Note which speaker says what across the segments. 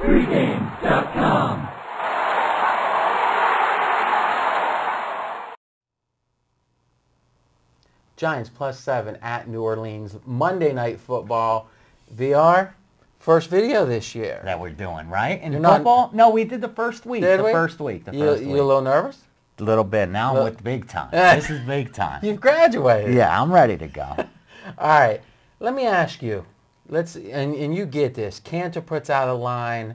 Speaker 1: Pregame.com.
Speaker 2: Giants +7 at New Orleans. Monday Night Football. VR, first video this year.
Speaker 3: That we're doing, right? In
Speaker 2: You're not-
Speaker 3: football? No, we did the first week.
Speaker 2: Did
Speaker 3: the
Speaker 2: we?
Speaker 3: first week.
Speaker 2: You a little nervous?
Speaker 3: A little bit. Now I'm
Speaker 2: Look.
Speaker 3: with big time. This is big time.
Speaker 2: You've graduated.
Speaker 3: Yeah, I'm ready to go.
Speaker 2: All right. Let me ask you. And you get this. Cantor puts out a line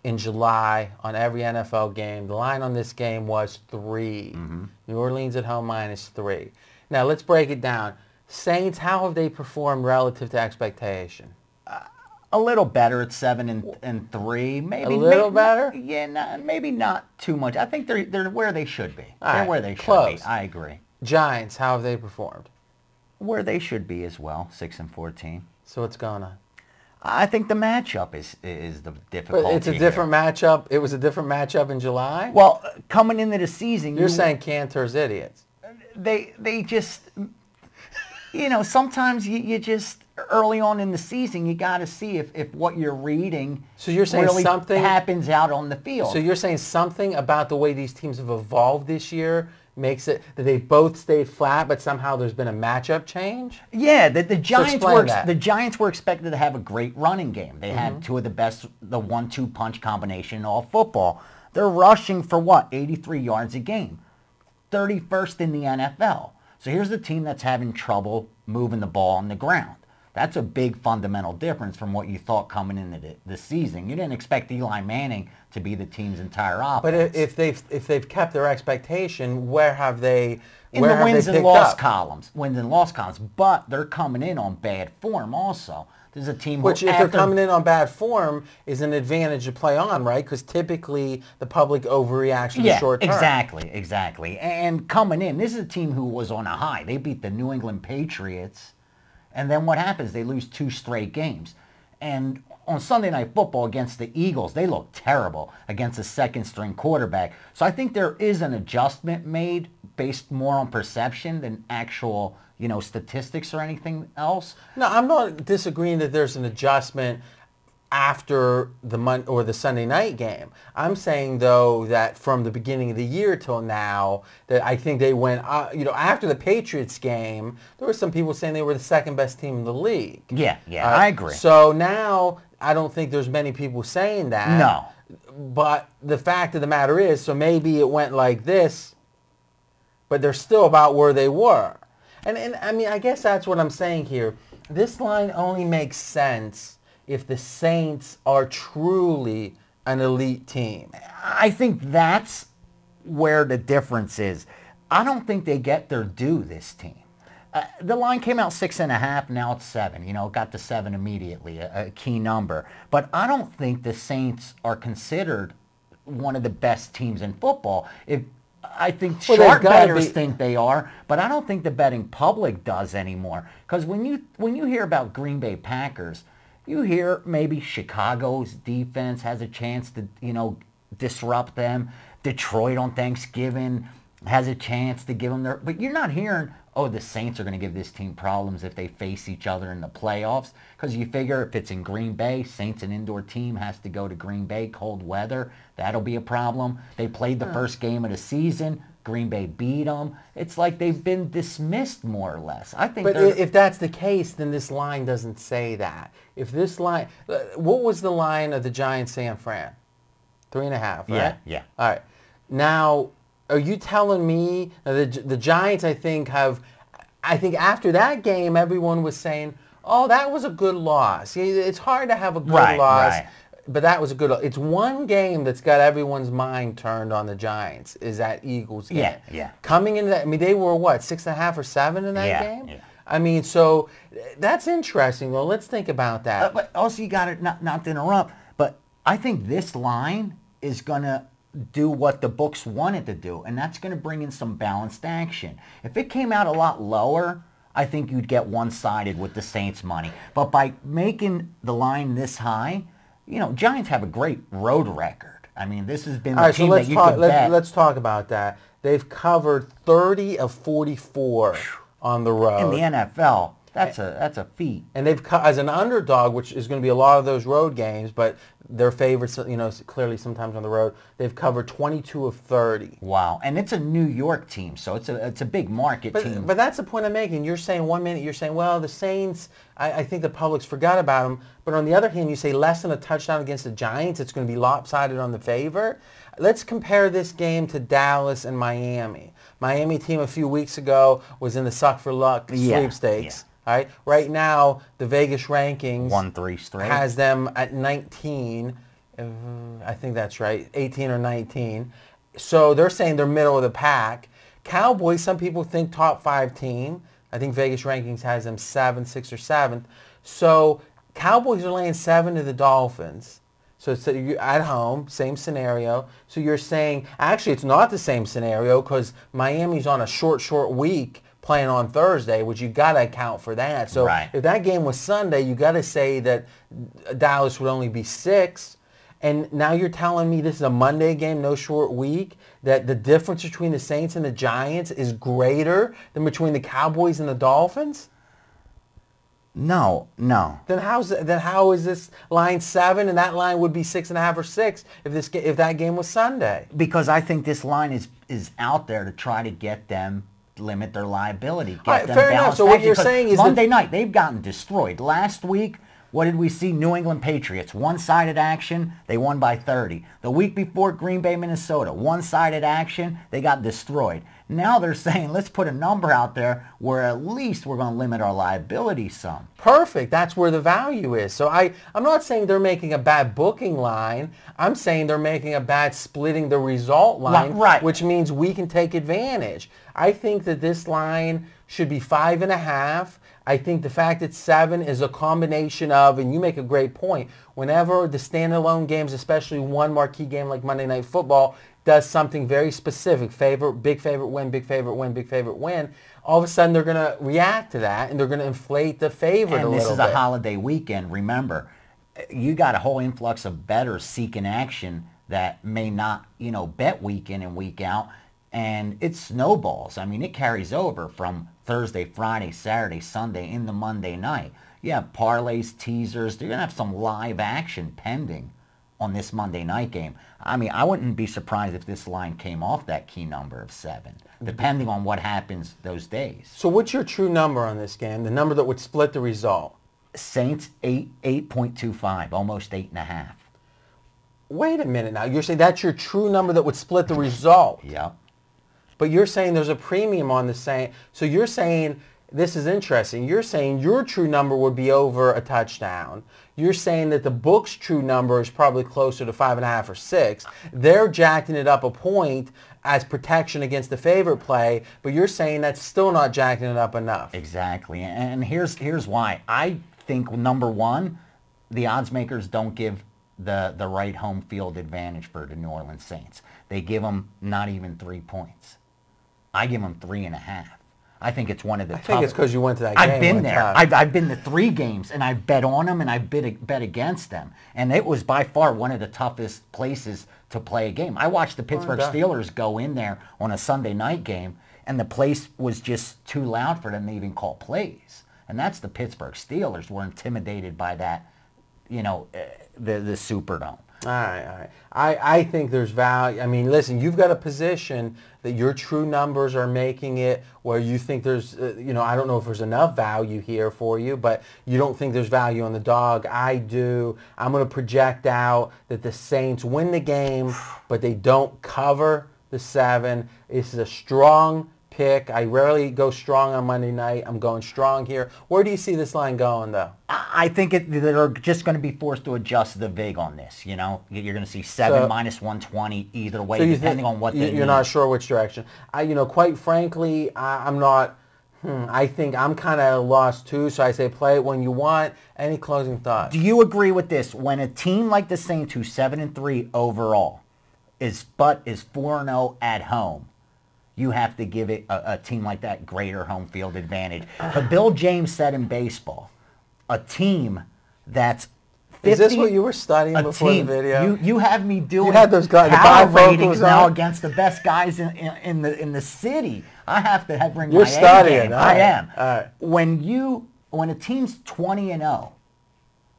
Speaker 2: in July on every NFL game. The line on this game was 3.
Speaker 3: Mm-hmm.
Speaker 2: New Orleans at home -3. Now let's break it down. Saints, how have they performed relative to expectation?
Speaker 3: A little better at 7-3. Maybe
Speaker 2: A little
Speaker 3: maybe,
Speaker 2: better?
Speaker 3: Yeah, maybe not too much. I think they're where they should be.
Speaker 2: All
Speaker 3: They're
Speaker 2: right,
Speaker 3: where they should
Speaker 2: close.
Speaker 3: be. I agree.
Speaker 2: Giants, how have they performed?
Speaker 3: Where they should be as well. 6-14.
Speaker 2: So what's going on?
Speaker 3: I think the matchup is the difficulty.
Speaker 2: But it's a different matchup. It was a different matchup in July?
Speaker 3: Well, coming into the season,
Speaker 2: You're saying Cantor's idiots.
Speaker 3: they just, sometimes you just, early on in the season, you got to see if what you're reading
Speaker 2: So you're saying
Speaker 3: really
Speaker 2: something
Speaker 3: happens out on the field.
Speaker 2: So you're saying something about the way these teams have evolved this year makes it that they both stayed flat, but somehow there's been a matchup change?
Speaker 3: Yeah, the Giants
Speaker 2: explain that.
Speaker 3: the Giants were expected to have a great running game. They
Speaker 2: Mm-hmm.
Speaker 3: had two of the best, the 1-2 punch combination in all football. They're rushing for what? 83 yards a game. 31st in the NFL. So here's a team that's having trouble moving the ball on the ground. That's a big fundamental difference from what you thought coming into the season. You didn't expect Eli Manning to be the team's entire offense.
Speaker 2: But if they've kept their expectation, where have they
Speaker 3: in the wins and
Speaker 2: picked
Speaker 3: loss
Speaker 2: up?
Speaker 3: columns, but they're coming in on bad form also. There's a team
Speaker 2: Which,
Speaker 3: who,
Speaker 2: if they're coming in on bad form, is an advantage to play on, right? Because typically the public overreacts in the short term.
Speaker 3: Exactly. And coming in, this is a team who was on a high. They beat the New England Patriots, and then what happens? They lose 2 straight games. And on Sunday Night Football against the Eagles, they look terrible against a second-string quarterback. So I think there is an adjustment made based more on perception than actual, statistics or anything else.
Speaker 2: No, I'm not disagreeing that there's an adjustment after the Sunday night game. I'm saying, though, that from the beginning of the year till now, that I think they went, after the Patriots game, there were some people saying they were the second best team in the league.
Speaker 3: Yeah, I agree.
Speaker 2: So now, I don't think there's many people saying that.
Speaker 3: No.
Speaker 2: But the fact of the matter is, so maybe it went like this, but they're still about where they were. And I mean, I guess that's what I'm saying here. This line only makes sense if the Saints are truly an elite team.
Speaker 3: I think that's where the difference is. I don't think they get their due, this team. The line came out 6.5, now it's 7. It got to 7 immediately, a key number. But I don't think the Saints are considered one of the best teams in football. I think sharp bettors think they are, but I don't think the betting public does anymore. Because when you hear about Green Bay Packers, you hear maybe Chicago's defense has a chance to, disrupt them. Detroit on Thanksgiving has a chance to give them their... But you're not hearing, the Saints are going to give this team problems if they face each other in the playoffs. Because you figure if it's in Green Bay, Saints, an indoor team, has to go to Green Bay, cold weather. That'll be a problem. They played the first game of the season. Green Bay beat them. It's like they've been dismissed more or less. I think.
Speaker 2: But if that's the case, then this line doesn't say that. If this line, what was the line of the Giants San Fran? 3.5, right?
Speaker 3: Yeah.
Speaker 2: All right. Now, are you telling me the Giants? I think after that game, everyone was saying, "Oh, that was a good loss." It's hard to have a good loss.
Speaker 3: Right.
Speaker 2: But that was a good. It's one game that's got everyone's mind turned on the Giants. Is that Eagles game?
Speaker 3: Yeah.
Speaker 2: Coming into that, I mean, they were what, 6.5 or 7 in that game?
Speaker 3: Yeah.
Speaker 2: I mean, so that's interesting. Well, let's think about that.
Speaker 3: But also, you got to not to interrupt. But I think this line is gonna do what the books want it to do, and that's gonna bring in some balanced action. If it came out a lot lower, I think you'd get one-sided with the Saints money. But by making the line this high, Giants have a great road record. I mean, this has been the team that you could bet.
Speaker 2: Let's talk about that. They've covered 30 of 44 on the road.
Speaker 3: In the NFL, that's a feat.
Speaker 2: And they've as an underdog, which is going to be a lot of those road games, but They're favorites, clearly sometimes on the road. They've covered 22 of 30.
Speaker 3: Wow. And it's a New York team, so it's a big market team.
Speaker 2: But that's the point I'm making. You're saying 1 minute, you're saying, well, the Saints, I think the public's forgot about them. But on the other hand, you say less than a touchdown against the Giants, it's going to be lopsided on the favor. Let's compare this game to Dallas and Miami. Miami team a few weeks ago was in the suck for luck sweepstakes. All right. Right now, the Vegas rankings
Speaker 3: 1-3 straight
Speaker 2: has them at 19. I think that's right, 18 or 19. So they're saying they're middle of the pack. Cowboys, some people think top 5 team. I think Vegas rankings has them 7th, 6th, or 7th. So Cowboys are laying 7 to the Dolphins. So it's at home, same scenario. So you're saying, actually, it's not the same scenario because Miami's on a short week playing on Thursday, which you got to account for that. So if that game was Sunday, you got to say that Dallas would only be 6. And now you're telling me this is a Monday game, no short week, that the difference between the Saints and the Giants is greater than between the Cowboys and the Dolphins?
Speaker 3: No.
Speaker 2: Then how is this line 7 and that line would be 6.5 or 6 if that game was Sunday?
Speaker 3: Because I think this line is out there to try to get them limit their liability. Get them
Speaker 2: fair enough. So what you're saying is
Speaker 3: Monday night they've gotten destroyed. Last week, what did we see? New England Patriots, one-sided action, they won by 30. The week before, Green Bay, Minnesota, one-sided action, they got destroyed. Now they're saying, let's put a number out there where at least we're going to limit our liability some.
Speaker 2: Perfect. That's where the value is. So I'm not saying they're making a bad booking line. I'm saying they're making a bad splitting the result line, which means we can take advantage. I think that this line should be 5.5. I think the fact it's 7 is a combination of, and you make a great point, whenever the standalone games, especially one marquee game like Monday Night Football, does something very specific, big favorite win, big favorite win, big favorite win, all of a sudden they're going to react to that and they're going to inflate the favorite a little bit.
Speaker 3: And this is a holiday weekend. Remember, you got a whole influx of bettors seeking action that may not, bet week in and week out. And it snowballs. I mean, it carries over from Thursday, Friday, Saturday, Sunday into Monday night. You have parlays, teasers. They're going to have some live action pending on this Monday night game. I mean, I wouldn't be surprised if this line came off that key number of 7, depending on what happens those days.
Speaker 2: So what's your true number on this game, the number that would split the result?
Speaker 3: Saints 8.25, almost 8.5.
Speaker 2: Wait a minute now. You're saying that's your true number that would split the result?
Speaker 3: Yep.
Speaker 2: But you're saying there's a premium on the same. So you're saying, this is interesting, you're saying your true number would be over a touchdown. You're saying that the book's true number is probably closer to 5.5 or 6. They're jacking it up a point as protection against the favorite play, but you're saying that's still not jacking it up enough.
Speaker 3: Exactly. And here's why. I think, number one, the odds makers don't give the right home field advantage for the New Orleans Saints. They give them not even 3 points. I give them 3.5. I think it's one of the
Speaker 2: I think it's because you went to that game.
Speaker 3: I've been there. I've been to 3 games, and I've bet on them, and I've bet against them. And it was by far one of the toughest places to play a game. I watched the Pittsburgh Steelers go in there on a Sunday night game, and the place was just too loud for them to even call plays. And that's the Pittsburgh Steelers were intimidated by that, the Superdome.
Speaker 2: All right. I think there's value. I mean, listen, you've got a position that your true numbers are making it where you think there's, I don't know if there's enough value here for you, but you don't think there's value on the dog. I do. I'm going to project out that the Saints win the game, but they don't cover the 7. This is a strong pick. I rarely go strong on Monday night. I'm going strong here. Where do you see this line going, though?
Speaker 3: I think they're just going to be forced to adjust the vig on this. You're going to see 7 minus 120 either way, so depending on what they need.
Speaker 2: You're not sure which direction. Quite frankly, I'm not. I think I'm kind of lost too. So I say play it when you want. Any closing thoughts?
Speaker 3: Do you agree with this? When a team like the Saints, who's 7-3 overall, is 4-0 at home, you have to give it a team like that greater home field advantage. But Bill James said in baseball, a team that's 50,
Speaker 2: is this what you were studying before the video?
Speaker 3: You have me doing
Speaker 2: you had those guys,
Speaker 3: power ratings now against the best guys in the city. I have to bring
Speaker 2: You're
Speaker 3: my
Speaker 2: studying.
Speaker 3: A game. I am.
Speaker 2: All right.
Speaker 3: When a team's 20-0,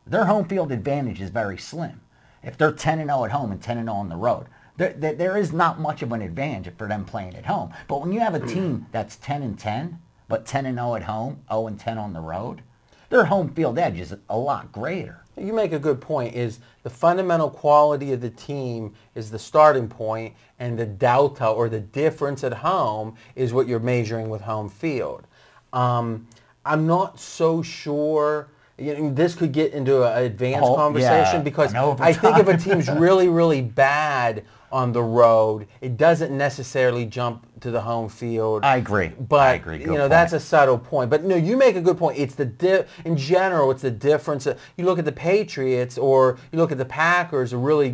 Speaker 3: their home field advantage is very slim. if they're 10-0 at home and 10-0 on the road, there is not much of an advantage for them playing at home. But when you have a team that's 10-10, but 10-0 at home, 0-10 on the road, their home field edge is a lot greater.
Speaker 2: You make a good point. Is the fundamental quality of the team is the starting point, and the delta or the difference at home is what you're measuring with home field. I'm not so sure. This could get into an advanced conversation because I think if a team's really, really bad on the road, it doesn't necessarily jump to the home field.
Speaker 3: I agree.
Speaker 2: But
Speaker 3: I agree.
Speaker 2: that's a subtle point. But no, you make a good point. It's in general, it's the difference. You look at the Patriots or you look at the Packers, or really,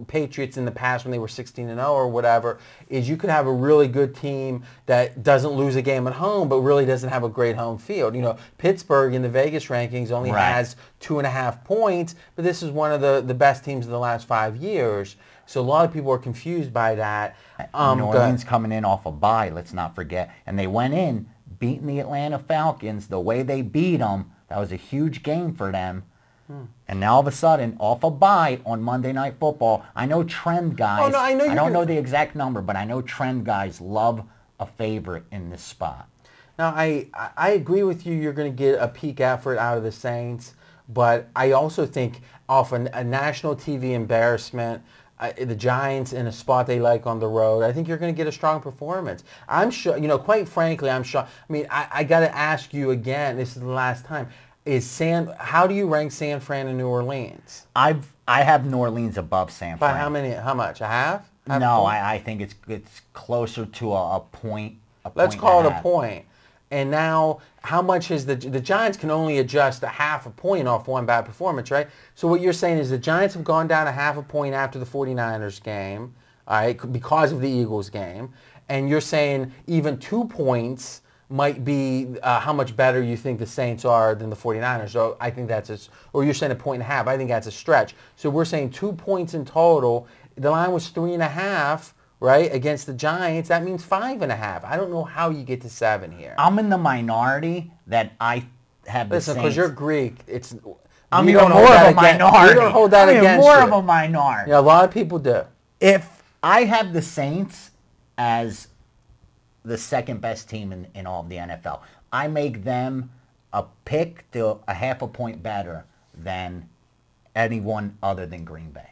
Speaker 2: Patriots in the past when they were 16-0 or whatever, is you could have a really good team that doesn't lose a game at home, but really doesn't have a great home field. Pittsburgh in the Vegas rankings only has 2.5 points, but this is one of the best teams of the last 5 years. So a lot of people are confused by that.
Speaker 3: New Orleans coming in off a bye, let's not forget. And they went in, beating the Atlanta Falcons the way they beat them. That was a huge game for them. And now all of a sudden, off a bye on Monday Night Football, I know trend guys, I don't know the exact number, but I know trend guys love a favorite in this spot.
Speaker 2: Now, I agree with you. You're going to get a peak effort out of the Saints. But I also think off a national TV embarrassment, the Giants in a spot they like on the road, I think you're going to get a strong performance. I'm sure, quite frankly, I'm sure. I mean, I got to ask you again, this is the last time, how do you rank San Fran and New Orleans?
Speaker 3: I have New Orleans above San Fran.
Speaker 2: By how much? A half?
Speaker 3: No, I think it's closer to a point.
Speaker 2: Let's call it a point. And now, how much is the Giants can only adjust a half a point off one bad performance, right? So what you're saying is the Giants have gone down a half a point after the 49ers game, all right, because of the Eagles game. And you're saying even 2 points might be how much better you think the Saints are than the 49ers. So I think or you're saying 1.5 points. I think that's a stretch. So we're saying 2 points in total. The line was 3.5. Right, against the Giants, that means 5.5. I don't know how you get to 7 here.
Speaker 3: I'm in the minority that I have the Saints.
Speaker 2: Listen, because you're Greek,
Speaker 3: I'm even more of a minority.
Speaker 2: You don't hold that against
Speaker 3: you. I'm more of a minority.
Speaker 2: Yeah, a lot of people do.
Speaker 3: If I have the Saints as the second best team in all of the NFL, I make them a pick to a half a point better than anyone other than Green Bay.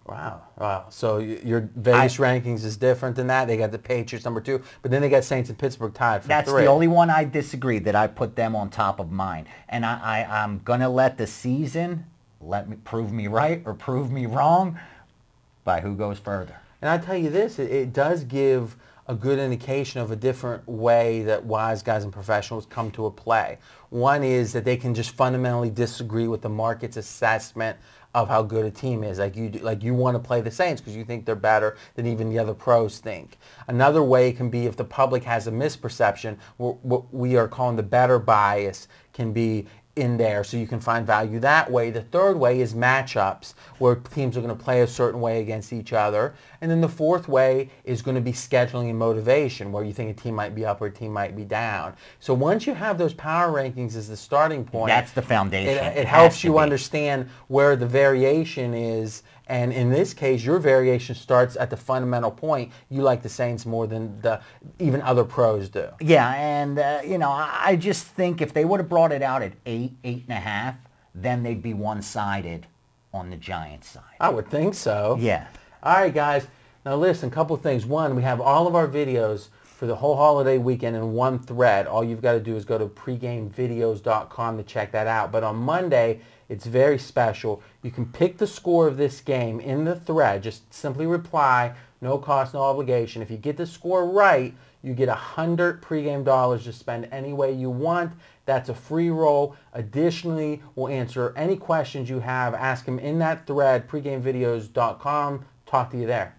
Speaker 2: Wow. So your Vegas rankings is different than that. They got the Patriots number 2, but then they got Saints and Pittsburgh tied for 3.
Speaker 3: That's the only one I disagree, that I put them on top of mine. And I'm going to let the season prove me right or prove me wrong by who goes further.
Speaker 2: And I tell you this, it does give a good indication of a different way that wise guys and professionals come to a play. One is that they can just fundamentally disagree with the market's assessment of how good a team is. Like you want to play the Saints because you think they're better than even the other pros think. Another way can be if the public has a misperception, what we are calling the better bias can be in there, so you can find value that way. The third way is matchups, where teams are going to play a certain way against each other. And then the fourth way is going to be scheduling and motivation, where you think a team might be up or a team might be down. So once you have those power rankings as the starting point,
Speaker 3: that's the foundation.
Speaker 2: It helps you understand where the variation is. And in this case, your variation starts at the fundamental point. You like the Saints more than even other pros do.
Speaker 3: Yeah, and I just think if they would have brought it out at 8.5, then they'd be one-sided on the Giants side.
Speaker 2: I would think so.
Speaker 3: Yeah.
Speaker 2: All right, guys. Now listen, a couple of things. One, we have all of our videos for the whole holiday weekend in one thread. All you've got to do is go to pregamevideos.com to check that out. But on Monday, it's very special. You can pick the score of this game in the thread. Just simply reply, no cost, no obligation. If you get the score right, you get 100 pregame dollars to spend any way you want. That's a free roll. Additionally, we'll answer any questions you have. Ask them in that thread, pregamevideos.com. Talk to you there.